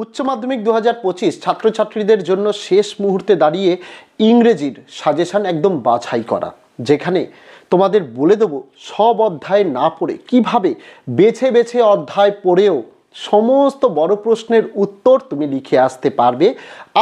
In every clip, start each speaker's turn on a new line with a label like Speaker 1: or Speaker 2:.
Speaker 1: উচ্চ মাধ্যমিক 2025 ছাত্রছাত্রীদের জন্য শেষ মুহূর্তে দাঁড়িয়ে ইংরেজির সাজেশন একদম বাছাই করা, যেখানে তোমাদের বলে দেবো সব অধ্যায় না পড়ে কিভাবে বেছে বেছে অধ্যায় পড়েও সমস্ত বড় প্রশ্নের উত্তর তুমি লিখে আসতে পারবে।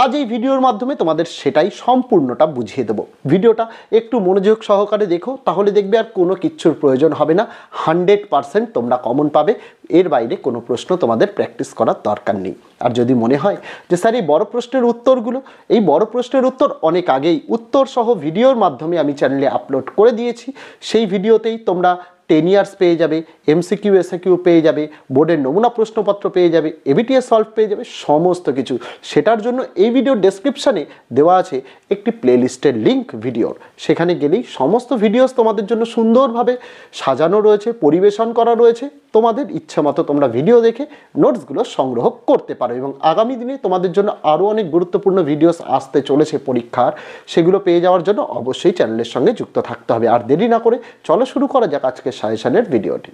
Speaker 1: আজ এই ভিডিওর মাধ্যমে তোমাদের সেটাই সম্পূর্ণটা বুঝিয়ে দেবো। ভিডিওটা একটু মনোযোগ সহকারে দেখো, তাহলে দেখবে আর কোনো কিচ্ছুর প্রয়োজন হবে না। 100% তোমরা কমন পাবে, এর বাইরে কোনো প্রশ্ন তোমাদের প্র্যাকটিস করার দরকার নেই। আর যদি মনে হয় যে স্যার এই বড় প্রশ্নের উত্তরগুলো, এই বড় প্রশ্নের উত্তর অনেক আগেই উত্তর সহ ভিডিওর মাধ্যমে আমি চ্যানেলে আপলোড করে দিয়েছি, সেই ভিডিওতেই তোমরা 10 ইয়ার্স পেয়ে যাবে, MCQ SAQ পেয়ে যাবে, বোর্ডের নমুনা প্রশ্নপত্র পেয়ে যাবে, ABTS সলভ পেয়ে যাবে, সমস্ত কিছু। সেটার জন্য এই ভিডিওর ডেসক্রিপশানে দেওয়া আছে একটি প্লেলিস্টের লিঙ্ক ভিডিওর, সেখানে গেলেই সমস্ত ভিডিওস তোমাদের জন্য সুন্দরভাবে সাজানো রয়েছে, পরিবেশন করা রয়েছে। তোমাদের ইচ্ছা মতো তোমরা ভিডিও দেখে নোটসগুলো সংগ্রহ করতে পারো, এবং আগামী দিনে তোমাদের জন্য আরও অনেক গুরুত্বপূর্ণ ভিডিওস আসতে চলেছে পরীক্ষার, সেগুলো পেয়ে যাওয়ার জন্য অবশ্যই চ্যানেলের সঙ্গে যুক্ত থাকতে হবে। আর দেরি না করে চলো শুরু করা যাক আজকে সাজেশনের ভিডিওটি।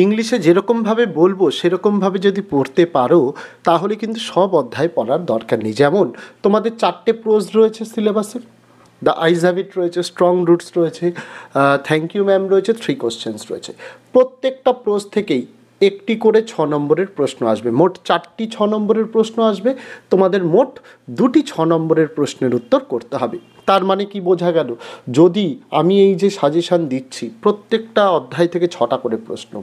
Speaker 1: ইংলিশে যেরকমভাবে বলবো সেরকমভাবে যদি পড়তে পারো তাহলে কিন্তু সব অধ্যায় পড়ার দরকার নেই। যেমন তোমাদের 4টে প্রোজ রয়েছে সিলেবাসের, দ্য আইজ হ্যাভ ইট রয়েছে, স্ট্রং রুটস রয়েছে, থ্যাংক ইউ ম্যাম রয়েছে, 3 কোশ্চেন্স রয়েছে। প্রত্যেকটা প্রোজ থেকেই একটি করে 6 নম্বরের প্রশ্ন আসবে, মোট 4টি 6 নম্বরের প্রশ্ন আসবে। তোমাদের মোট 2টি 6 নম্বরের প্রশ্নের উত্তর করতে হবে। তার মানে কি বোঝা গেল, যদি আমি এই যে সাজেশান দিচ্ছি প্রত্যেকটা অধ্যায় থেকে 6টা করে প্রশ্ন,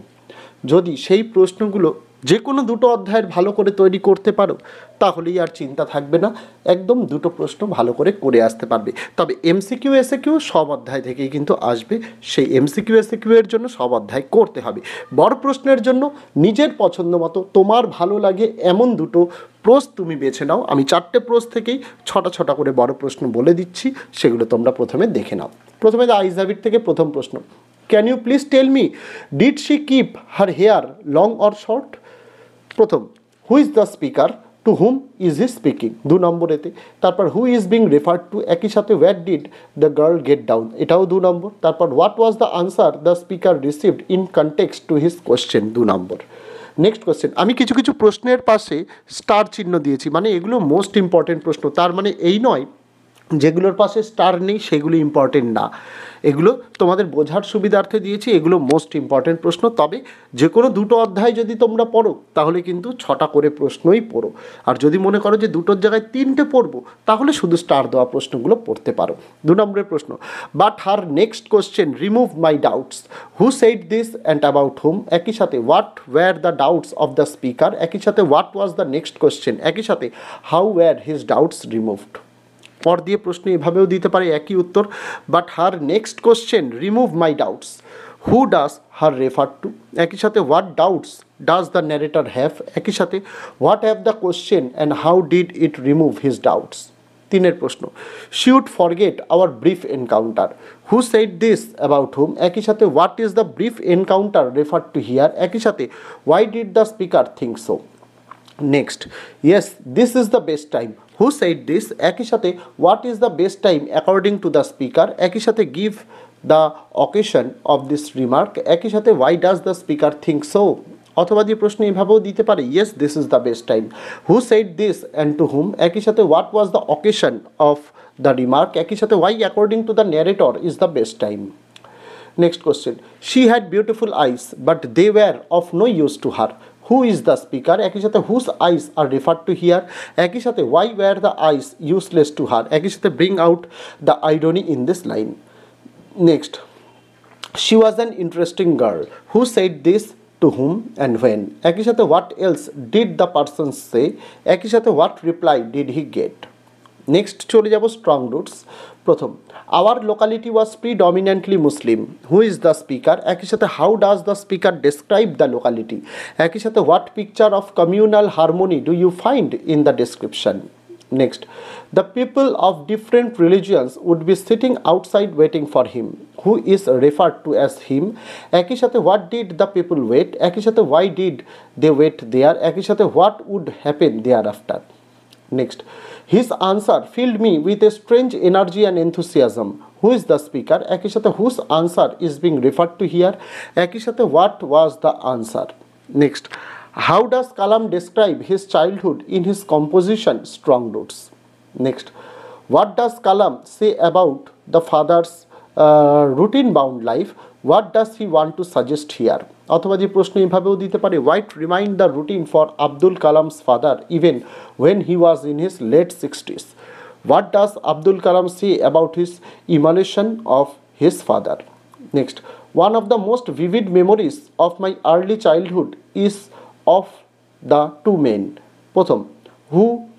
Speaker 1: যদি সেই প্রশ্নগুলো যে কোনো দুটো অধ্যায়ের ভালো করে তৈরি করতে পারো তাহলেই আর চিন্তা থাকবে না, একদম দুটো প্রশ্ন ভালো করে আসতে পারবে। তবে MCQ SAQ সব অধ্যায় থেকেই কিন্তু আসবে, সেই MCQ SAQ এর জন্য সব অধ্যায় করতে হবে। বড় প্রশ্নের জন্য নিজের পছন্দ মতো তোমার ভালো লাগে এমন দুটো প্রশ্ন তুমি বেছে নাও। আমি 4টে প্রশ্ন থেকেই 6টা করে বড় প্রশ্ন বলে দিচ্ছি, সেগুলো তোমরা প্রথমে দেখে নাও। প্রথমে দ্য আইজ হ্যাভ ইট থেকে প্রথম প্রশ্ন, can you please tell me did she keep her hair long or short? প্রথম, who is the speaker, to whom is he speaking, 2 নম্বরেতে। তারপর who is being referred to, একই সাথে where did the girl get down, এটাও 2 নম্বর। তারপর what was the answer the speaker received in context to his question, 2 নম্বর। Next question, আমি কিছু কিছু প্রশ্নের পাশে স্টার চিহ্ন দিয়েছি, মানে এগুলো মোস্ট ইম্পর্টেন্ট প্রশ্ন। তার মানে এই নয় যেগুলোর পাশে স্টার নেই সেগুলো ইম্পর্টেন্ট না, এগুলো তোমাদের বোঝার সুবিধার্থে দিয়েছি, এগুলো মোস্ট ইম্পর্টেন্ট প্রশ্ন। তবে যে কোনো দুটো অধ্যায় যদি তোমরা পড়ো তাহলে কিন্তু 6টা করে প্রশ্নই পড়ো। আর যদি মনে করো যে দুটোর জায়গায় 3টে পড়বো তাহলে শুধু স্টার দেওয়া প্রশ্নগুলো পড়তে পারো। 2 নম্বরের প্রশ্ন, but her next question remove my doubts, who said this and about whom, একই সাথে what were the doubts of the speaker, একই সাথে what was the next question, একই সাথে how were his doubts removed. পর দিয়ে প্রশ্ন এভাবেও দিতে পারে একই উত্তর, but her next question remove my doubts, who does her refer to, একই সাথে what doubts does the narrator have, একই সাথে what have the question and how did it remove his doubts. 3 প্রশ্ন, she would forget our brief encounter, who said this about whom, একই সাথে what is the brief encounter refer to here, একই সাথে why did the speaker think so. Next, yes this is the best time, who said this, একই সাথে what is the best time according to the speaker, একই সাথে give the occasion of this remark, একই সাথে why does the speaker think so. অথবা দিয়ে প্রশ্ন এভাবেও দিতে পারে, yes this is the best time, who said this and to whom, একই সাথে what was the occasion of the remark, একই সাথে why according to the narrator is the best time. Next question, she had beautiful eyes but they were of no use to her, who is the speaker, একই সাথে whose eyes R refer to here, একই সাথে why were the eyes useless to her, একই সাথে bring out the irony in this line. Next, she was an interesting girl, who said this to whom and when, একই সাথে what else did the person say, একই সাথে what reply did he get. Next চলে যাব strong roots. প্রথম, our locality was predominantly Muslim, who is the speaker, একই সাথে how does the speaker describe the locality, একই সাথে what picture of communal harmony do you find in the description. Next, the people of different religions would be sitting outside waiting for him, who is referred to as him, একই সাথে what did the people wait, একই সাথে why did they wait there, একই সাথে what would happen there after. Next, his answer filled me with a strange energy and enthusiasm. Who is the speaker? একই সাথে whose answer is being referred to here? একই সাথে what was the answer? Next, How does Kalam describe his childhood in his composition Strong Roots? Next, what does Kalam say about the father's routine bound life? What does he want to suggest here? অথবা যে প্রশ্ন এভাবেও দিতে পারে, what remind the routine for Abdul Kalam's father even when he was in his late 60s? What does Abdul Kalam say about his emulation of his father? Next, one of the most vivid memories of my early childhood is of the two men. প্রথম,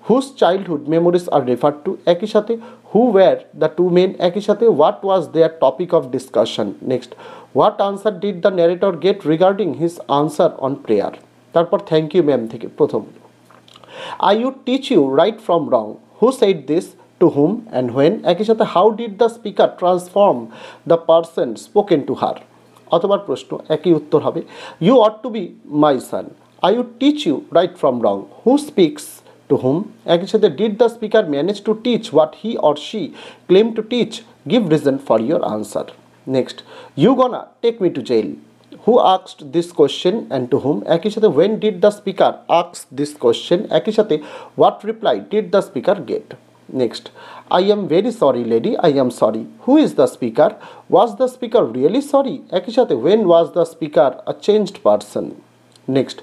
Speaker 1: whose childhood memories are referred to? একই সাথে who were the two men? একই সাথে what was their topic of discussion? Next, what answer did the narrator get regarding his answer on prayer? তারপর thank you ma'am থেকে প্রথম, I would teach you right from wrong. Who said this? To whom and when? একই সাথে how did the speaker transform the person spoken to her? অথবা প্রশ্ন একই উত্তর হবে, you ought to be my son. I would teach you right from wrong. Who speaks to whom? একই সাথে did the speaker manage to teach what he or she claimed to teach? Give reason for your answer. Next, you gonna take me to jail. Who asked this question and to whom? একই সাথে when did the speaker ask this question? একই সাথে what reply did the speaker get? Next, I am very sorry lady, I am sorry. Who is the speaker? Was the speaker really sorry? একই সাথে when was the speaker a changed person? Next,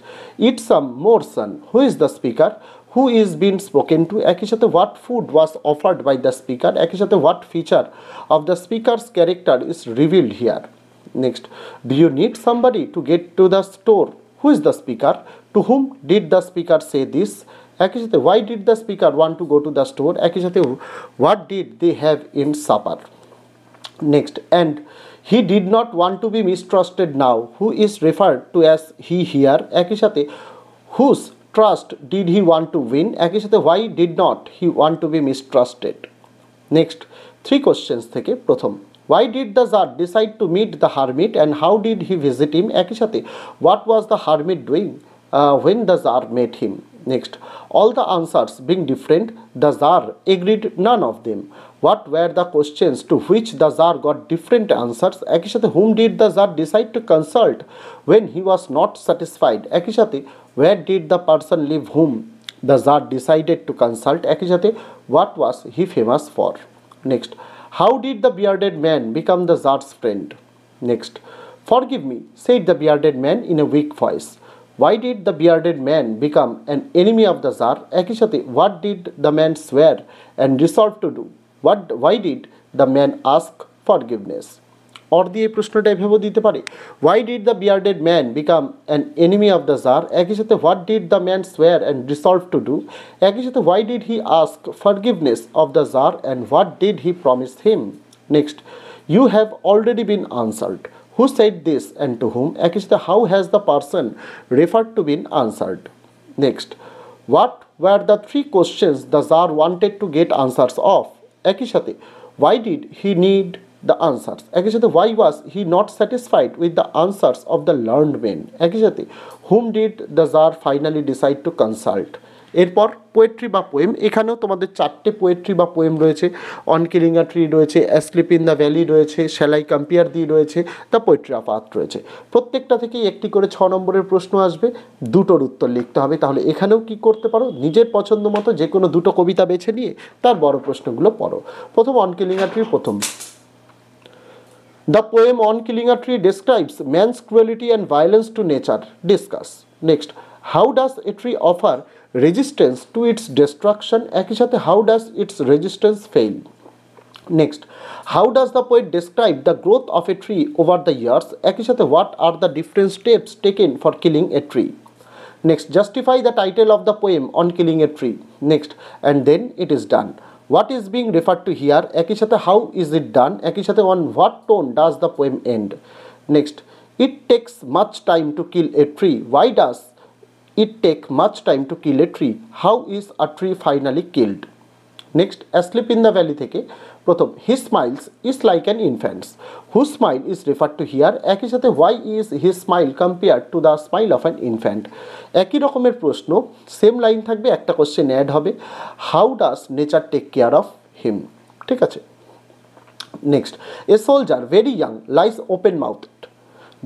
Speaker 1: eat some more son. Who is the speaker? Who is being spoken to? একই সাথে what food was offered by the speaker? একই সাথে what feature of the speaker's character is revealed here? Next, do you need somebody to get to the store? Who is the speaker? To whom did the speaker say this? একই সাথে why did the speaker want to go to the store? একই সাথে what did they have in supper? Next, and he did not want to be mistrusted now. Who is referred to as he here? একই সাথে whose trust did he want to win? একই সাথে why did not he want to be mistrusted? Next, three questions থেকে প্রথম, why did the Tsar decide to meet the hermit and how did he visit him? একই সাথে what was the hermit doing when the Tsar met him? Next, all the answers being different, the Tsar agreed none of them. What were the questions to which the Tsar got different answers? একই সাথে whom did the Tsar decide to consult when he was not satisfied? একই সাথে where did the person live whom the Tsar decided to consult? একই সাথে what was he famous for? Next, how did the bearded man become the Tsar's friend? Next, forgive me, said the bearded man in a weak voice. Why did the bearded man become an enemy of the Tsar? একই সাথে what did the man swear and resolve to do? Why did the man ask forgiveness? or দিয়ে প্রশ্নটা এভাবে দিতে পারে, why did the bearded man become an enemy of the Tsar? একই সাথে what did the man swear and resolve to do? একই সাথে why did he ask forgiveness of the Tsar and what did he promise him? Next, you have already been answered. Who said this and to whom? একই সাথে how has the person referred to been answered? Next, what were the three questions the Tsar wanted to get answers of? একই সাথে why did he need the answers? একই সাথে why was he not satisfied with the answers of the learned men? একই সাথে whom did the Tsar finally decide to consult? এরপর poetry বা poem, এখানেও তোমাদের চারটে পোয়েট্রি বা পোয়েম রয়েছে, অন কিলিং আ ট্রি রয়েছে, অ্যাসলিপ ইন দ্য ভ্যালি রয়েছে, শ্যালাই কম্পেয়ার দি রয়েছে, দ্য পোয়েট্রি অফ আর্থ রয়েছে। প্রত্যেকটা থেকেই একটি করে 6 নম্বরের প্রশ্ন আসবে, দুটোর উত্তর লিখতে হবে। তাহলে এখানেও কি করতে পারো, নিজের পছন্দ মতো যে কোনো দুটো কবিতা বেছে নিয়ে তার বড় প্রশ্নগুলো পড়ো। প্রথম অন কিলিং আ ট্রি, প্রথম, the poem on killing a tree describes man's cruelty and violence to nature. Discuss. Next, how does a tree offer resistance to its destruction? একই সাথে how does its resistance fail? Next, how does the poet describe the growth of a tree over the years? একই সাথে what are the different steps taken for killing a tree? Next, justify the title of the poem on killing a tree. Next, and then it is done. What is being referred to here? একই সাথে how is it done? একই সাথে on what tone does the poem end? Next, it takes much time to kill a tree. Why does it take much time to kill a tree? How is a tree finally killed? Next, asleep in the valley থেকে প্রথম, he smiles is like an infant's. Whose smile is referred to here? একই সাথে why is his smile compared to the smile of an infant? একই রকমের প্রশ্ন, same line থাকবে, একটা question add হবে, how does nature take care of him? ঠিক আছে। Next, a soldier very young lies open mouthed.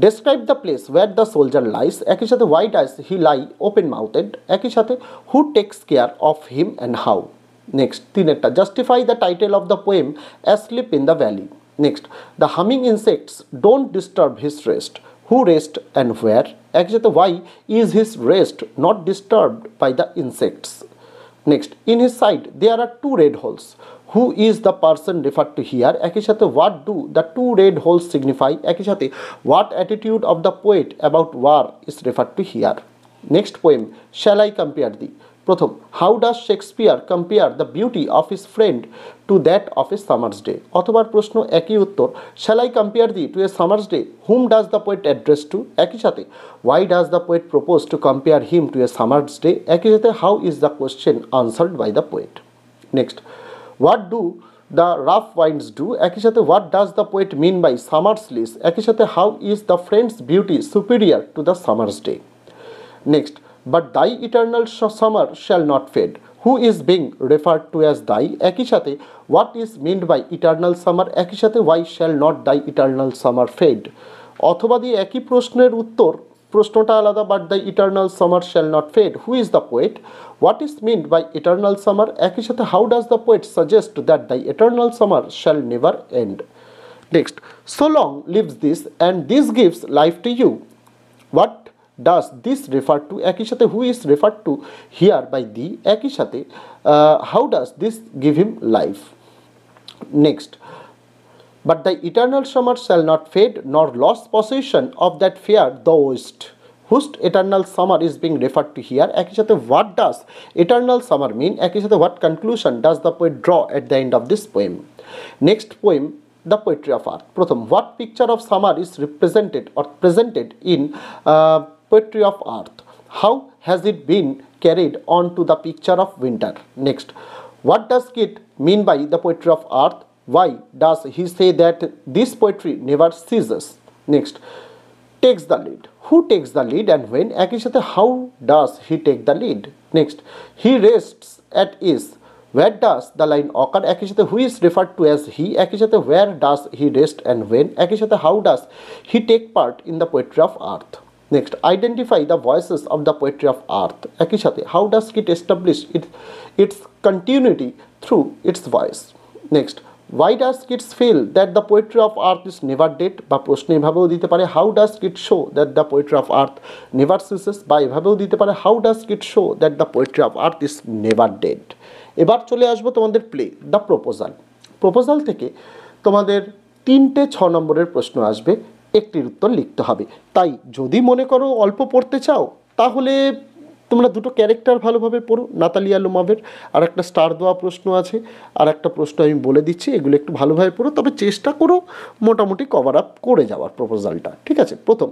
Speaker 1: Describe the place where the soldier lies, একই সাথে why does he lie open mouthed, একই সাথে who takes care of him and how. Next তিনেরটা, justify the title of the poem asleep in the valley. Next, the humming insects don't disturb his rest, who rest and where, একই সাথে why is his rest not disturbed by the insects. Next, in his side there are two red holes, who is the person refer to here, একই সাথে what do the two red holes signify, একই সাথে what attitude of the poet about war is refer to here. Next poem, shall I compare thee. প্রথম, how does Shakespeare compare the beauty of his friend to that of a summer's day, অথবা প্রশ্ন একই উত্তর, shall I compare thee two a summer's day, whom does the poet address to, একই সাথে why does the poet propose to compare him to a summer's day, একই সাথে how is the question answered by the poet. Next, what do the rough winds do, একই সাথে what does the poet mean by summer's lease, একই সাথে how is the friend's beauty superior to the summer's day. Next, but thy eternal summer shall not fade, who is being referred to as thy, একই সাথে what is meant by eternal summer, একই সাথে why shall not thy eternal summer fade, অথবা দিয়ে একই প্রশ্নের উত্তর, প্রশ্নটা আলাদা, but the eternal summer shall not fade, who is the poet, what is meant by eternal summer, একই সাথে how does the poet suggest that the eternal summer shall never end. Next, so long lives this and this gives life to you, what does this refer to, একই সাথে who is referred to here by the, একই সাথে how does this give him life. Next, but the eternal summer shall not fade nor lost possession of that fair thou wast, whose eternal summer is being referred to here, একই সাথে what does eternal summer mean, একই সাথে what conclusion does the poet draw at the end of this poem. Next poem, the poetry of earth. প্রথম, what picture of summer is represented or presented in poetry of earth, how has it been carried on to the picture of winter. Next, what does Kit mean by the poetry of earth, why does he say that this poetry never ceases. Next, takes the lead, who takes the lead and when, একই সাথে how does he take the lead. Next, he rests at ease, where does the line occur, একই সাথে who is referred to as he, একই সাথে where does he rest and when, একই সাথে how does he take part in the poetry of earth. Next, identify the voices of the poetry of earth, একই সাথে how does it establish its continuity through its voice. Next, why does it feel that the poetry of earth is never dead, বা প্রশ্ন এভাবেও দিতে পারে how does it show that the poetry of earth never ceases, বা এভাবেও দিতে পারে how does it show that the poetry of earth is never dead. এবার চলে আসবো তোমাদের প্লে দ্য প্রপোজাল। প্রপোজাল থেকে তোমাদের 3টে 6 নম্বরের প্রশ্ন আসবে, একটির উত্তর লিখতে হবে। তাই যদি মনে করো অল্প পড়তে চাও তাহলে তোমরা দুটো ক্যারেক্টার ভালোভাবে পড়ো, নাতালিয়া লোমাভের আর একটা স্টার দেওয়া প্রশ্ন আছে, আর একটা প্রশ্ন আমি বলে দিচ্ছি, এগুলো একটু ভালোভাবে পড়ো, তবে চেষ্টা করো মোটামুটি কভার আপ করে যাওয়ার প্রপোজালটা, ঠিক আছে। প্রথম,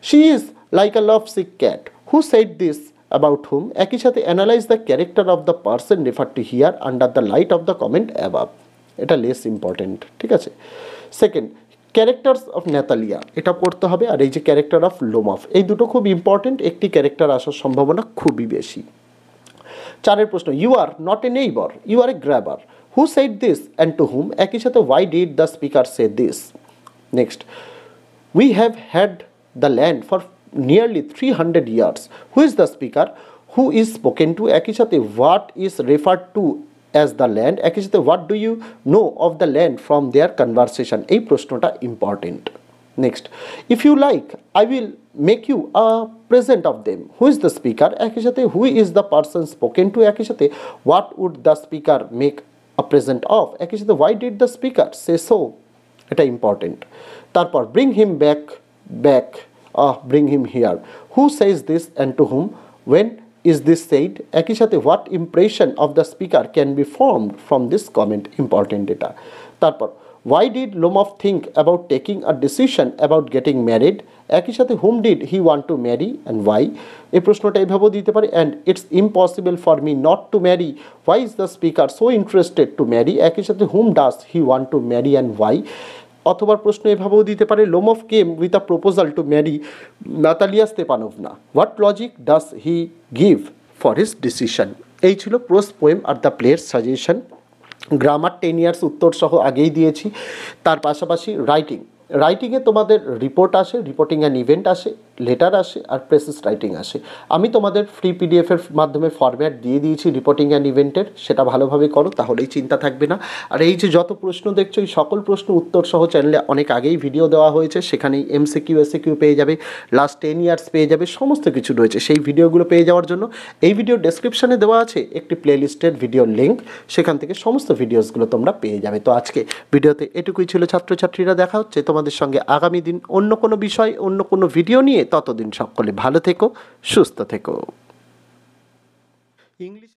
Speaker 1: she is like a love sick cat, who said this about whom, একই সাথে analyse the character of the person refer to here under the light of the comment above, এটা লেস ইম্পর্টেন্ট, ঠিক আছে। সেকেন্ড, ক্যারেক্টার্স অফ ন্যাতালিয়া, এটা পড়তে হবে, আর এই যে ক্যারেক্টার অফ লোমাভ, এই দুটো খুব ইম্পর্টেন্ট, একটি ক্যারেক্টার আসার সম্ভাবনা খুবই বেশি। 4 প্রশ্ন, you are not a neighbour, you are a grabber, who said this and to whom, একই সাথে why did the speaker say this. Next, we have had the land for nearly 300 years, who is the speaker, who is spoken to, একই সাথে what is referred to as the land, একই সাথে what do you know of the land from their conversation, এই প্রশ্নটা important. Next, if you like I will make you a present of them, who is the speaker, একই সাথে who is the person spoken to, একই সাথে what would the speaker make a present of, একই সাথে why did the speaker say so, এটা important. তারপর bring him back bring him here, who says this and to whom, when is this said, একই সাথে what impression of the speaker can be formed from this comment, important এটা। তারপর why did Lomov think about taking a decision about getting married, একই সাথে whom did he want to marry and why, এই প্রশ্নটা এইভাবেও দিতে পারে, and it's impossible for me not to marry, why is the speaker so interested to marry, একই সাথে whom does he want to marry and why, অথবা প্রশ্ন এভাবেও দিতে পারে Lomov came with a proposal to marry Natalya Stepanovna, what logic does he give for his decision. এই ছিল prose poem আর the player suggestion. Grammar 10 years উত্তর সহ আগেই দিয়েছি, তার পাশাপাশি রাইটিং রাইটিংয়ে তোমাদের রিপোর্ট আসে, রিপোর্টিং অ্যান্ড ইভেন্ট আসে, লেটার আসে আর প্রেসেস রাইটিং আসে। আমি তোমাদের ফ্রি পিডিএফের মাধ্যমে ফরম্যাট দিয়ে দিয়েছি রিপোর্টিং অ্যান্ড ইভেন্টের, সেটা ভালোভাবে করো, তাহলেই চিন্তা থাকবে না। আর এই যে যত প্রশ্ন দেখছো, এই সকল প্রশ্ন উত্তর সহ চ্যানেলে অনেক আগেই ভিডিও দেওয়া হয়েছে, সেখানেই এমসিকিউ এসিকিউ পেয়ে যাবে, লাস্ট 10 ইয়ার্স পেয়ে যাবে, সমস্ত কিছু রয়েছে। সেই ভিডিওগুলো পেয়ে যাওয়ার জন্য এই ভিডিও ডেসক্রিপশানে দেওয়া আছে একটি প্লেলিস্টের ভিডিওর লিঙ্ক, সেখান থেকে সমস্ত ভিডিওসগুলো তোমরা পেয়ে যাবে। তো আজকে ভিডিওতে এটুকুই ছিল ছাত্রছাত্রীরা, দেখা হচ্ছে তোমাদের সঙ্গে আগামী দিন অন্য কোনো বিষয়, অন্য কোনো ভিডিও নিয়ে। ততদিন সকলে ভালো থেকো, সুস্থ থেকো। ইংলিশ